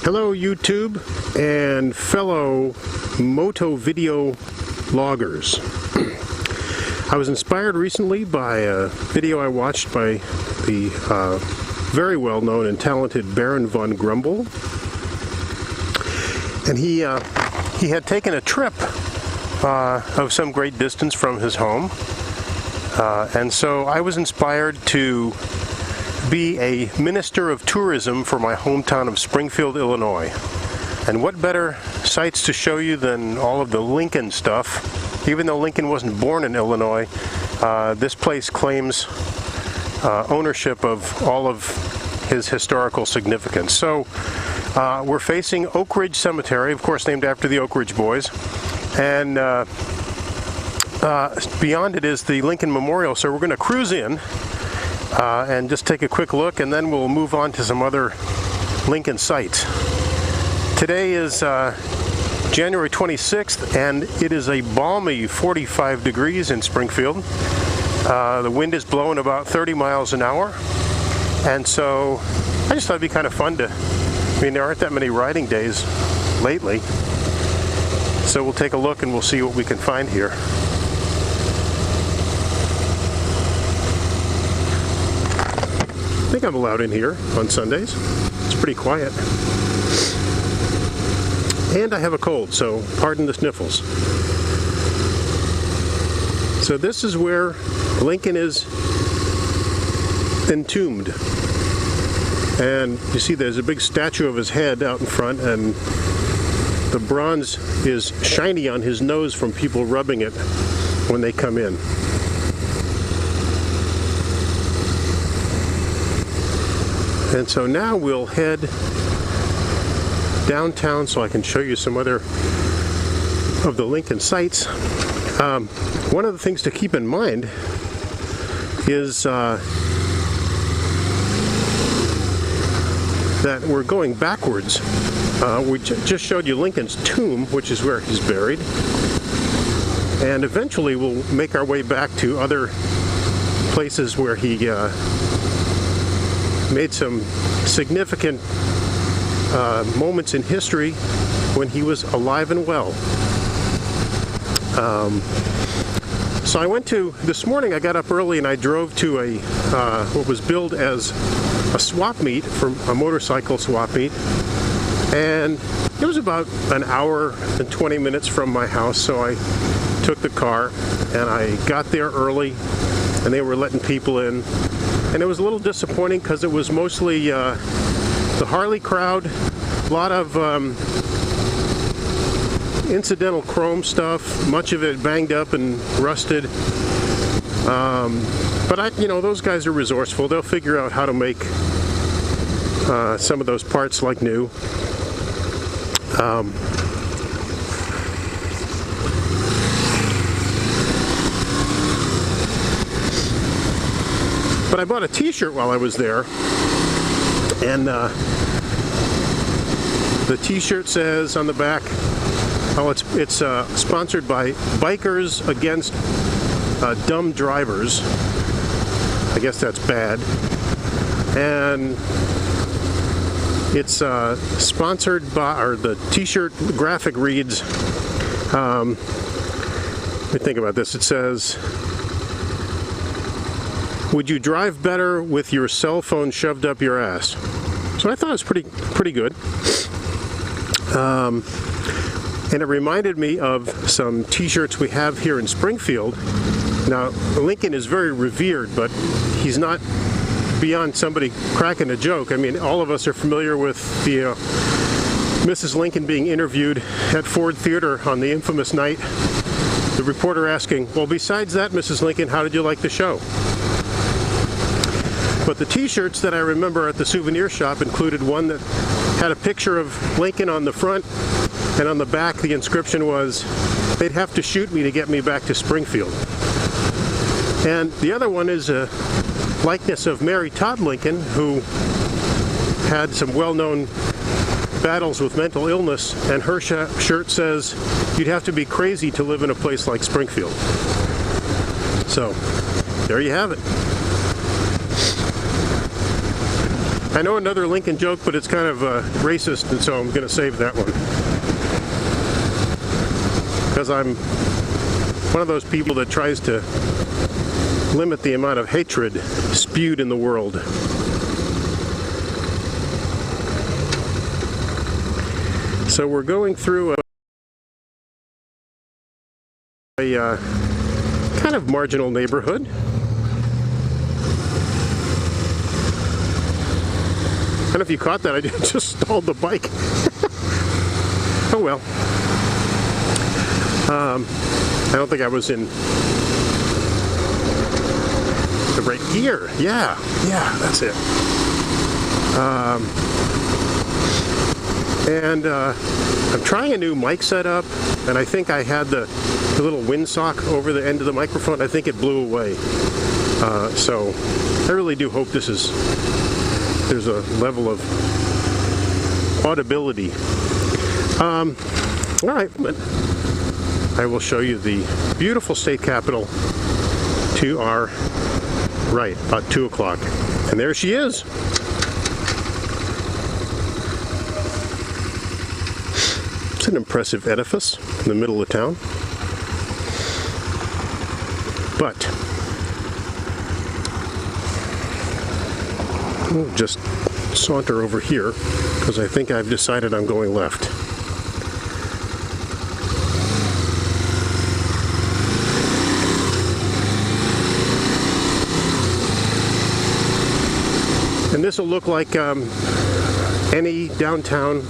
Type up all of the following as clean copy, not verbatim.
Hello YouTube and fellow moto video loggers. I was inspired recently by a video I watched by the very well known and talented Baron von Grumble, and he had taken a trip of some great distance from his home, and so I was inspired to be a minister of tourism for my hometown of Springfield, Illinois. And what better sights to show you than all of the Lincoln stuff. Even though Lincoln wasn't born in Illinois, this place claims ownership of all of his historical significance. So we're facing Oak Ridge Cemetery, of course named after the Oak Ridge Boys, and beyond it is the Lincoln Memorial. So we're going to cruise in and just take a quick look, and then we'll move on to some other Lincoln sites. Today is January 26th, and it is a balmy 45 degrees in Springfield. The wind is blowing about 30 miles an hour, and so I just thought it'd be kind of fun to, I mean, there aren't that many riding days lately, so we'll take a look and we'll see what we can find here. I think I'm allowed in here on Sundays. It's pretty quiet. And I have a cold, so pardon the sniffles. So this is where Lincoln is entombed. And you see there's a big statue of his head out in front, and the bronze is shiny on his nose from people rubbing it when they come in. And so now we'll head downtown so I can show you some other of the Lincoln sites. One of the things to keep in mind is that we're going backwards. We just showed you Lincoln's tomb, which is where he's buried. And eventually we'll make our way back to other places where he made some significant moments in history when he was alive and well. So I went to, this morning I got up early and I drove to a what was billed as a swap meet, for a motorcycle swap meet, and it was about an hour and 20 minutes from my house, so I took the car and I got there early and they were letting people in. And it was a little disappointing because it was mostly the Harley crowd, a lot of incidental chrome stuff, much of it banged up and rusted. But you know, those guys are resourceful. They'll figure out how to make some of those parts like new. But I bought a t-shirt while I was there, and the t-shirt says on the back, oh, it's sponsored by Bikers Against Dumb Drivers. I guess that's bad. And it's sponsored by, or the t-shirt graphic reads, let me think about this, it says, "Would you drive better with your cell phone shoved up your ass?" So I thought it was pretty good. And it reminded me of some t-shirts we have here in Springfield. Now, Lincoln is very revered, but he's not beyond somebody cracking a joke. I mean, all of us are familiar with the Mrs. Lincoln being interviewed at Ford Theater on the infamous night. The reporter asking, "Well, besides that, Mrs. Lincoln, how did you like the show?" But the t-shirts that I remember at the souvenir shop included one that had a picture of Lincoln on the front, and on the back the inscription was, "They'd have to shoot me to get me back to Springfield." And the other one is a likeness of Mary Todd Lincoln, who had some well-known battles with mental illness, and her shirt says, "You'd have to be crazy to live in a place like Springfield." So, there you have it. I know another Lincoln joke, but it's kind of racist, and so I'm going to save that one. Because I'm one of those people that tries to limit the amount of hatred spewed in the world. So we're going through a kind of marginal neighborhood. I don't know if you caught that, I just stalled the bike. Oh well. I don't think I was in the right gear. Yeah, that's it. And I'm trying a new mic setup, and I think I had the little windsock over the end of the microphone. I think it blew away. So I really do hope there's a level of audibility. All right, but I will show you the beautiful state capitol to our right, about 2 o'clock. And there she is. It's an impressive edifice in the middle of town. But we'll just saunter over here because I think I've decided I'm going left. And this will look like any downtown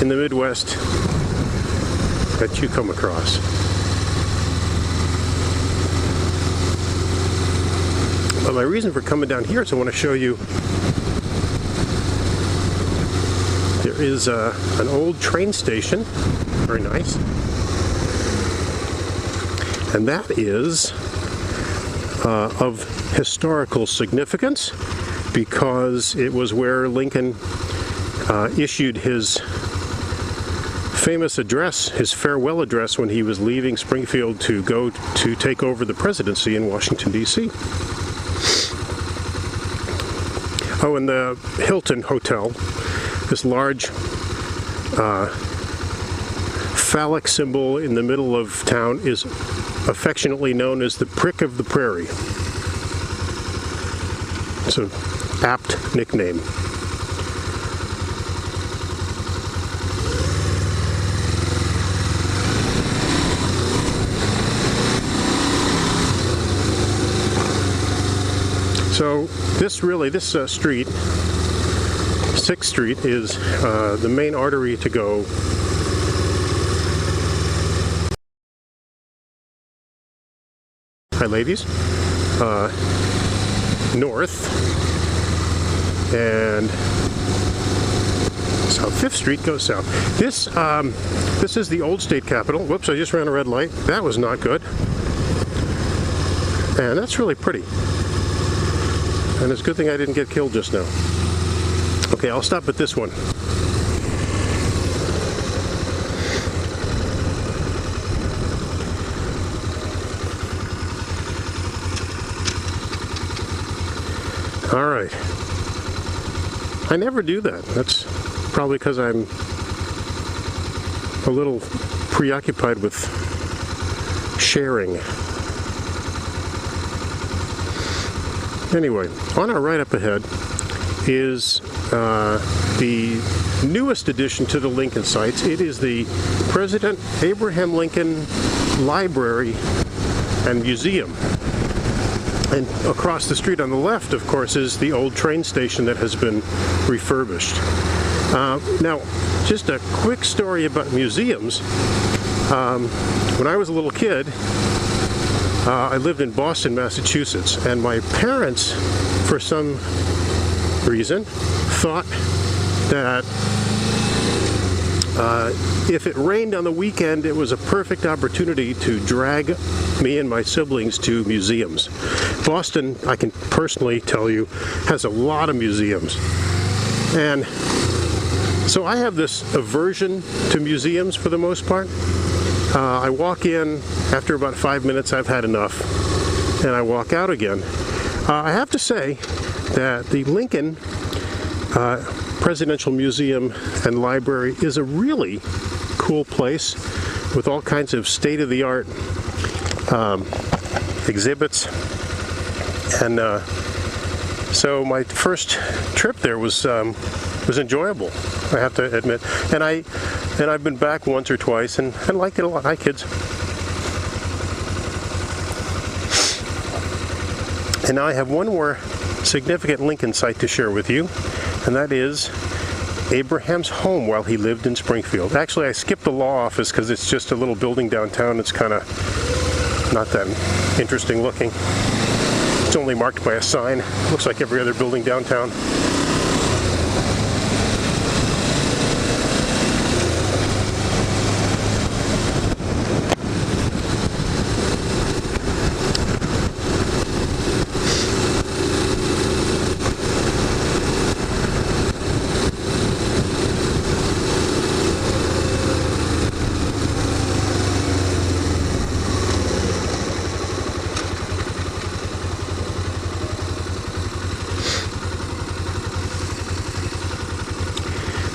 in the Midwest that you come across. But my reason for coming down here is I want to show you there is an old train station, very nice, and that is of historical significance because it was where Lincoln issued his famous address, his farewell address, when he was leaving Springfield to go to take over the presidency in Washington, D.C. Oh, and the Hilton Hotel, this large phallic symbol in the middle of town, is affectionately known as the Prick of the Prairie. It's an apt nickname. So this street, 6th Street, is the main artery to go ladies, north, and south. 5th Street goes south. This is the old state capitol. Whoops, I just ran a red light. That was not good. And that's really pretty. And it's a good thing I didn't get killed just now. Okay, I'll stop at this one. All right. I never do that. That's probably because I'm a little preoccupied with sharing. Anyway, on our right up ahead is the newest addition to the Lincoln sites. It is the President Abraham Lincoln Library and Museum. And across the street on the left, of course, is the old train station that has been refurbished. Now, just a quick story about museums. When I was a little kid, I lived in Boston, Massachusetts, and my parents, for some reason, thought that if it rained on the weekend, it was a perfect opportunity to drag me and my siblings to museums. Boston, I can personally tell you, has a lot of museums. And so I have this aversion to museums for the most part. I walk in, after about 5 minutes I've had enough, and I walk out again. I have to say that the Lincoln Presidential Museum and Library is a really cool place with all kinds of state-of-the-art exhibits. And so my first trip there was enjoyable, I have to admit. And I've been back once or twice and liked it a lot. Hi, kids. And now I have one more significant Lincoln site to share with you, and that is Abraham's home while he lived in Springfield. Actually, I skipped the law office because it's just a little building downtown. It's kind of not that interesting looking. It's only marked by a sign. Looks like every other building downtown.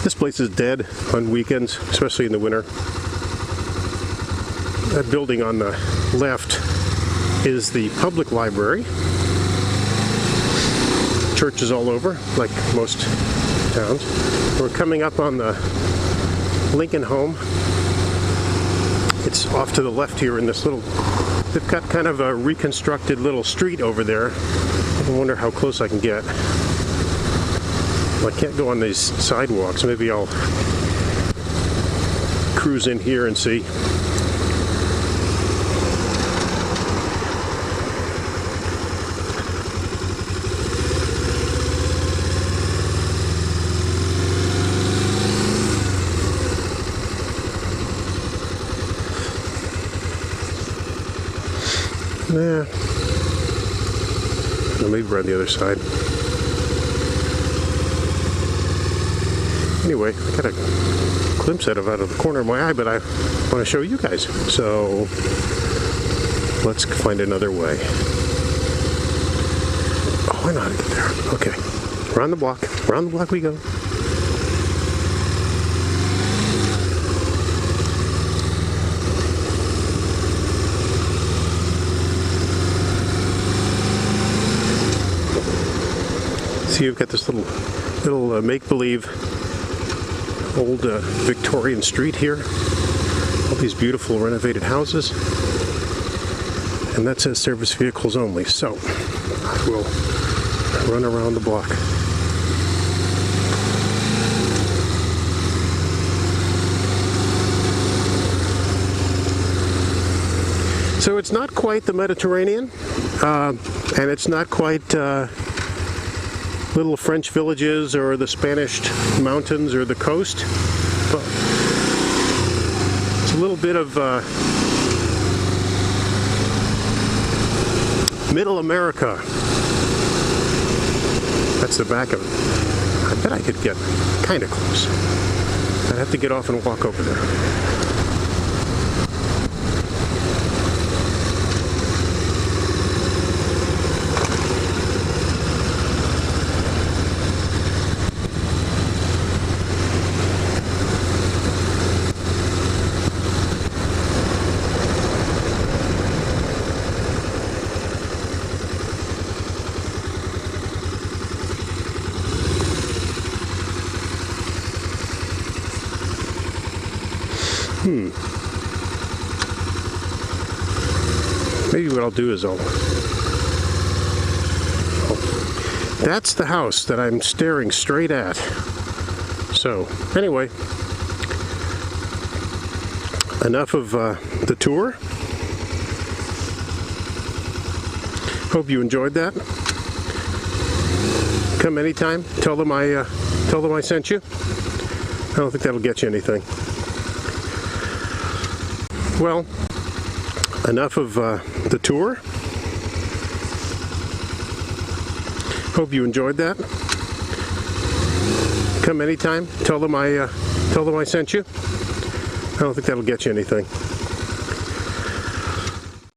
This place is dead on weekends, especially in the winter. That building on the left is the public library. Churches all over, like most towns. We're coming up on the Lincoln home. It's off to the left here in this little, they've got kind of a reconstructed little street over there. I wonder how close I can get. I can't go on these sidewalks. Maybe I'll cruise in here and see. Yeah. No, maybe we're on the other side. Anyway, I got a glimpse out of the corner of my eye, but I want to show you guys. So let's find another way. Oh, I know how to get there. Okay, around the block we go. See, you've got this little make-believe old Victorian street here. All these beautiful renovated houses. And that says service vehicles only. So I will run around the block. So it's not quite the Mediterranean, and it's not quite little French villages or the Spanish mountains or the coast, but it's a little bit of Middle America. That's the back of it. I bet I could get kind of close. I'd have to get off and walk over there. Maybe what I'll do is that's the house that I'm staring straight at. So, anyway, enough of the tour. Hope you enjoyed that. Come anytime. Tell them I sent you. I don't think that'll get you anything. Well, enough of the tour. Hope you enjoyed that. Come anytime. Tell them I sent you. I don't think that'll get you anything.